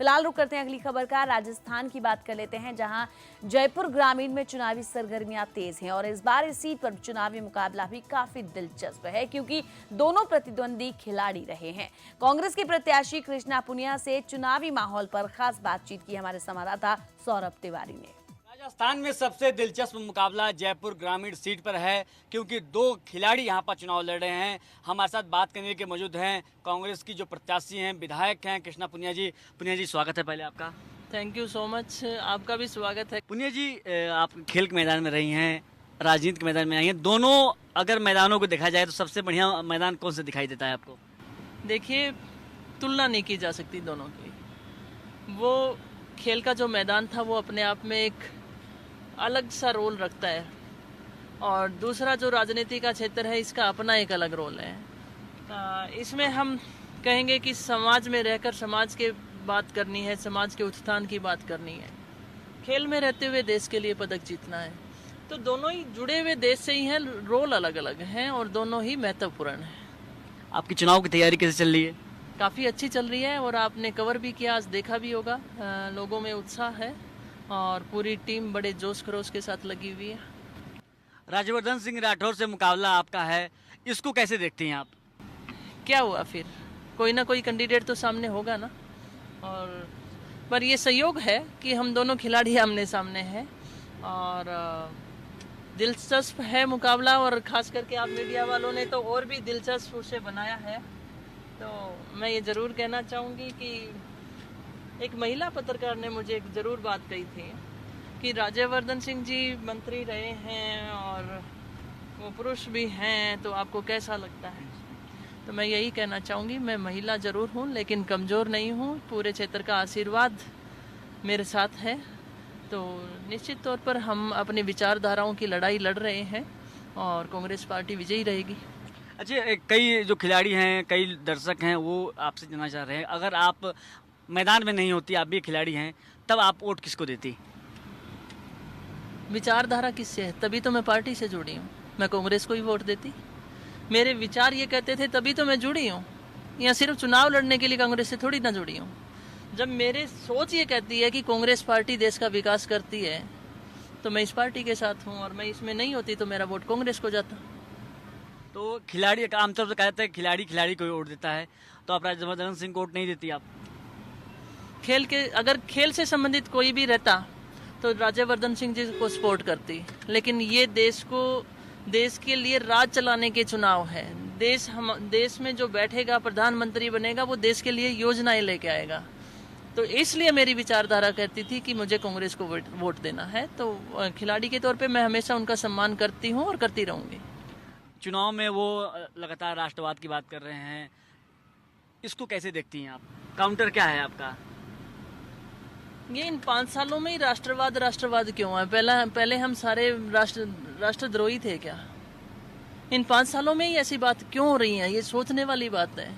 फिलहाल रुक करते हैं अगली खबर का। राजस्थान की बात कर लेते हैं, जहां जयपुर ग्रामीण में चुनावी सरगर्मियां तेज हैं और इस बार इस सीट पर चुनावी मुकाबला भी काफी दिलचस्प है, क्योंकि दोनों प्रतिद्वंदी खिलाड़ी रहे हैं। कांग्रेस के प्रत्याशी कृष्णा पुनिया से चुनावी माहौल पर खास बातचीत की हमारे संवाददाता सौरभ तिवारी ने। राजस्थान में सबसे दिलचस्प मुकाबला जयपुर ग्रामीण सीट पर है, क्योंकि दो खिलाड़ी यहां पर चुनाव लड़ रहे हैं। हमारे साथ बात करने के मौजूद हैं कांग्रेस की जो प्रत्याशी हैं, विधायक हैं कृष्णा पुनिया जी। पुनिया जी, स्वागत है पहले आपका। थैंक यू सो मच, आपका भी स्वागत है। पुनिया जी, आप खेल के मैदान में रही हैं, राजनीति के मैदान में आई हैं। दोनों अगर मैदानों को देखा जाए तो सबसे बढ़िया मैदान कौन सा दिखाई देता है आपको? देखिए, तुलना नहीं की जा सकती दोनों की। वो खेल का जो मैदान था वो अपने आप में एक अलग सा रोल रखता है, और दूसरा जो राजनीति का क्षेत्र है इसका अपना एक अलग रोल है। इसमें हम कहेंगे कि समाज में रहकर समाज के बात करनी है, समाज के उत्थान की बात करनी है। खेल में रहते हुए देश के लिए पदक जीतना है, तो दोनों ही जुड़े हुए देश से ही हैं, रोल अलग अलग हैं और दोनों ही महत्वपूर्ण हैं। आपकी चुनाव की तैयारी कैसे चल रही है? काफ़ी अच्छी चल रही है और आपने कवर भी किया, आज देखा भी होगा। लोगों में उत्साह है और पूरी टीम बड़े जोश खरोश के साथ लगी हुई है। राज्यवर्धन सिंह राठौर से मुकाबला आपका है, इसको कैसे देखती हैं आप? क्या हुआ फिर, कोई ना कोई कैंडिडेट तो सामने होगा ना। और पर ये संयोग है कि हम दोनों खिलाड़ी आमने सामने हैं और दिलचस्प है मुकाबला, और ख़ास करके आप मीडिया वालों ने तो और भी दिलचस्प उसे बनाया है। तो मैं ये ज़रूर कहना चाहूँगी कि एक महिला पत्रकार ने मुझे एक ज़रूर बात कही थी कि राज्यवर्धन सिंह जी मंत्री रहे हैं और वो पुरुष भी हैं, तो आपको कैसा लगता है? तो मैं यही कहना चाहूँगी, मैं महिला ज़रूर हूँ लेकिन कमज़ोर नहीं हूँ। पूरे क्षेत्र का आशीर्वाद मेरे साथ है, तो निश्चित तौर पर हम अपनी विचारधाराओं की लड़ाई लड़ रहे हैं और कांग्रेस पार्टी विजयी रहेगी। अच्छा, कई जो खिलाड़ी हैं, कई दर्शक हैं, वो आपसे जानना चाह रहे हैं, अगर आप मैदान में नहीं होती, आप भी खिलाड़ी हैं, तब आप वोट किसको देती? विचारधारा किससे है? तभी तो मैं पार्टी से जुड़ी हूँ। मैं कांग्रेस को ही वोट देती। मेरे विचार ये कहते थे, तभी तो मैं जुड़ी हूँ। या सिर्फ चुनाव लड़ने के लिए कांग्रेस से थोड़ी ना जुड़ी हूँ। जब मेरे सोच ये कहती है कि कांग्रेस पार्टी देश का विकास करती है, तो मैं इस पार्टी के साथ हूँ, और मैं इसमें नहीं होती तो मेरा वोट कांग्रेस को जाता। तो खिलाड़ी आमतौर पर कहते हैं खिलाड़ी को वोट देता है, तो आप राज्यवर्धन सिंह को वोट नहीं देती आप? अगर खेल से संबंधित कोई भी रहता तो राज्यवर्धन सिंह जी को सपोर्ट करती, लेकिन ये देश के लिए राज चलाने के चुनाव है। देश में जो बैठेगा, प्रधानमंत्री बनेगा, वो देश के लिए योजनाएं लेके आएगा। तो इसलिए मेरी विचारधारा कहती थी कि मुझे कांग्रेस को वोट देना है। तो खिलाड़ी के तौर पे मैं हमेशा उनका सम्मान करती हूँ और करती रहूँगी। चुनाव में वो लगातार राष्ट्रवाद की बात कर रहे हैं, इसको कैसे देखती हैं आप? काउंटर क्या है आपका? ये इन 5 सालों में ही राष्ट्रवाद क्यों है? पहले हम सारे राष्ट्रद्रोही थे क्या? इन 5 सालों में ही ऐसी बात क्यों हो रही है? ये सोचने वाली बात है।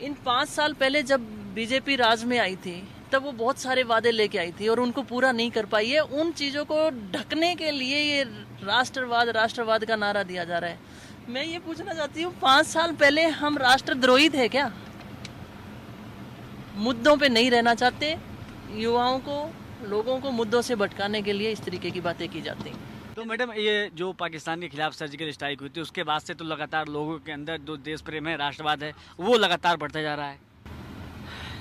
इन 5 साल पहले जब बीजेपी राज में आई थी, तब वो बहुत सारे वादे लेके आई थी और उनको पूरा नहीं कर पाई है। उन चीज़ों को ढकने के लिए ये राष्ट्रवाद का नारा दिया जा रहा है। मैं ये पूछना चाहती हूँ, 5 साल पहले हम राष्ट्रद्रोही थे क्या? मुद्दों पे नहीं रहना चाहते, युवाओं को, लोगों को मुद्दों से भटकाने के लिए इस तरीके की बातें की जाती हैं। तो मैडम, ये जो पाकिस्तान के खिलाफ सर्जिकल स्ट्राइक हुई थी, उसके बाद से तो लगातार लोगों के अंदर जो देश प्रेम है, राष्ट्रवाद है, वो लगातार बढ़ता जा रहा है।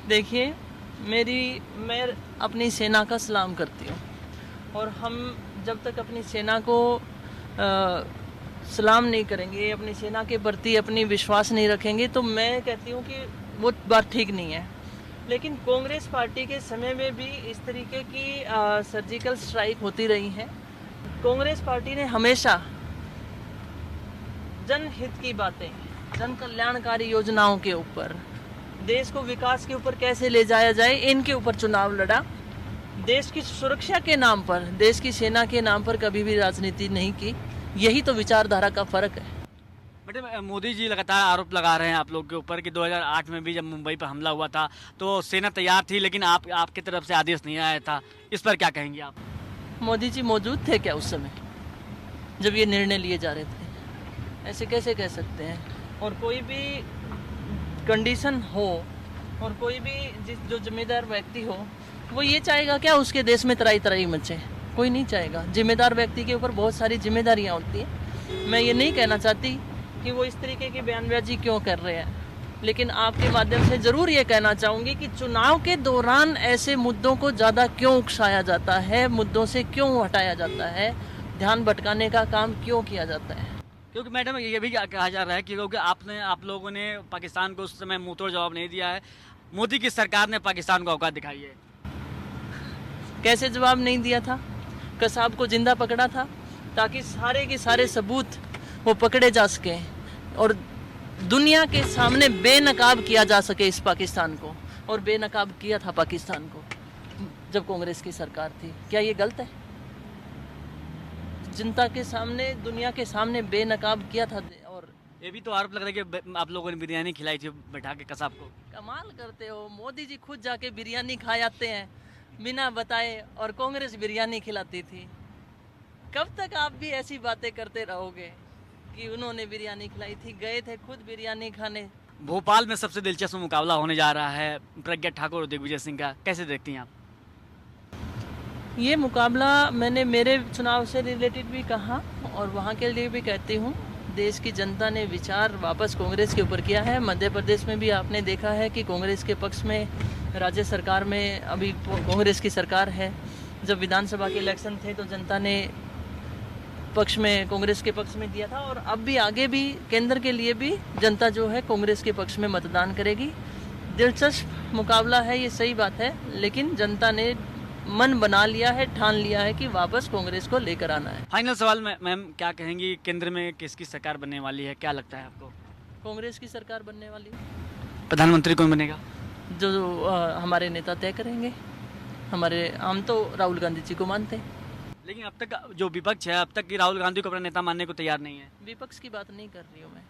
देखिए, मैं अपनी सेना का सलाम करती हूँ, और हम जब तक अपनी सेना को सलाम नहीं करेंगे, अपनी सेना के प्रति अपनी विश्वास नहीं रखेंगे, तो मैं कहती हूँ कि वो बात ठीक नहीं है। लेकिन कांग्रेस पार्टी के समय में भी इस तरीके की सर्जिकल स्ट्राइक होती रही है। कांग्रेस पार्टी ने हमेशा जनहित की बातें, जन कल्याणकारी योजनाओं के ऊपर, देश को विकास के ऊपर कैसे ले जाया जाए, इनके ऊपर चुनाव लड़ा। देश की सुरक्षा के नाम पर, देश की सेना के नाम पर कभी भी राजनीति नहीं की। यही तो विचारधारा का फर्क है। मैडम, मोदी जी लगातार आरोप लगा रहे हैं आप लोग के ऊपर कि 2008 में भी जब मुंबई पर हमला हुआ था तो सेना तैयार थी, लेकिन आपकी तरफ से आदेश नहीं आया था। इस पर क्या कहेंगे आप? मोदी जी मौजूद थे क्या उस समय जब ये निर्णय लिए जा रहे थे? ऐसे कैसे कह सकते हैं? और कोई भी कंडीशन हो और कोई भी जो जिम्मेदार व्यक्ति हो वो ये चाहेगा क्या उसके देश में तराई तराई मचे? कोई नहीं चाहेगा। जिम्मेदार व्यक्ति के ऊपर बहुत सारी जिम्मेदारियां होती हैं। मैं ये नहीं कहना चाहती कि वो इस तरीके की बयानबाजी क्यों कर रहे हैं, लेकिन आपके माध्यम से ज़रूर ये कहना चाहूँगी कि चुनाव के दौरान ऐसे मुद्दों को ज़्यादा क्यों उकसाया जाता है, मुद्दों से क्यों हटाया जाता है, ध्यान भटकाने का काम क्यों किया जाता है? क्योंकि मैडम ये भी कहा जा रहा है कि क्योंकि आप लोगों ने पाकिस्तान को उस समय मुंहतोड़ जवाब नहीं दिया है, मोदी की सरकार ने पाकिस्तान को औकात दिखाई है। कैसे जवाब नहीं दिया था? कसाब को जिंदा पकड़ा था ताकि सारे के सारे सबूत वो पकड़े जा सकें और दुनिया के सामने बेनकाब किया जा सके इस पाकिस्तान को, और बेनकाब किया था पाकिस्तान को जब कांग्रेस की सरकार थी। क्या ये गलत है? जनता के सामने, दुनिया के सामने बेनकाब किया था। और ये भी तो आरोप लग रहा है कि आप लोगों ने बिरयानी खिलाई थी बैठा के कसाब को। कमाल करते हो, मोदी जी खुद जाके बिरयानी खा जाते हैं बिना बताए, और कांग्रेस बिरयानी खिलाती थी। कब तक आप भी ऐसी बातें करते रहोगे कि उन्होंने बिरयानी खिलाई थी? गए थे खुद बिरयानी खाने। भोपाल में सबसे दिलचस्प मुकाबला होने जा रहा है प्रज्ञा ठाकुर और दिग्विजय सिंह का, कैसे देखती हैं आप? ये मुकाबला मैंने मेरे चुनाव से रिलेटेड भी कहा और वहाँ के लिए भी कहती हूँ। देश की जनता ने विचार वापस कांग्रेस के ऊपर किया है। मध्य प्रदेश में भी आपने देखा है कि कांग्रेस के पक्ष में राज्य सरकार में अभी कांग्रेस की सरकार है। जब विधानसभा के इलेक्शन थे तो जनता ने पक्ष में, कांग्रेस के पक्ष में दिया था, और अब भी आगे भी केंद्र के लिए भी जनता जो है कांग्रेस के पक्ष में मतदान करेगी। दिलचस्प मुकाबला है, ये सही बात है, लेकिन जनता ने मन बना लिया है, ठान लिया है कि वापस कांग्रेस को लेकर आना है। फाइनल सवाल में मैम क्या कहेंगी, केंद्र में किसकी सरकार बनने वाली है, क्या लगता है आपको? कांग्रेस की सरकार बनने वाली है। प्रधानमंत्री कौन बनेगा? जो हमारे नेता तय करेंगे। हम तो राहुल गांधी जी को मानते हैं। लेकिन अब तक जो विपक्ष है, अब तक की राहुल गांधी को अपना नेता मानने को तैयार नहीं है। विपक्ष की बात नहीं कर रही हूँ मैं,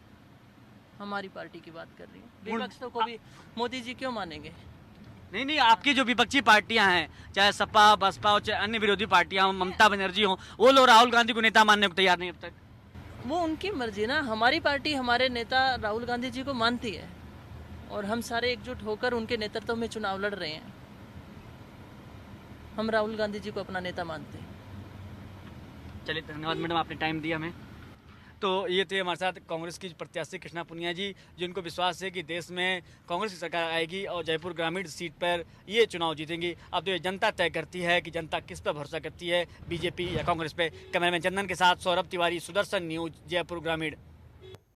हमारी पार्टी की बात कर रही हूँ। विपक्ष तो को भी मोदी जी क्यों मानेंगे? नहीं, आपकी जो विपक्षी पार्टियां हैं, चाहे सपा, बसपा और चाहे अन्य विरोधी पार्टियां हो, ममता बनर्जी हो, वो लोग राहुल गांधी को नेता मानने को तैयार नहीं अब तक। वो उनकी मर्जी ना। हमारी पार्टी हमारे नेता राहुल गांधी जी को मानती है और हम सारे एकजुट होकर उनके नेतृत्व में चुनाव लड़ रहे हैं। हम राहुल गांधी जी को अपना नेता मानते हैं। चलिए, धन्यवाद मैडम, आपने टाइम दिया हमें। तो ये थे हमारे साथ कांग्रेस की प्रत्याशी कृष्णा पुनिया जी, जिनको विश्वास है कि देश में कांग्रेस की सरकार आएगी और जयपुर ग्रामीण सीट पर ये चुनाव जीतेंगी। अब तो ये जनता तय करती है कि जनता किस पर भरोसा करती है, बीजेपी या कांग्रेस पे। कैमरामैन चंदन के साथ सौरभ तिवारी, सुदर्शन न्यूज, जयपुर ग्रामीण।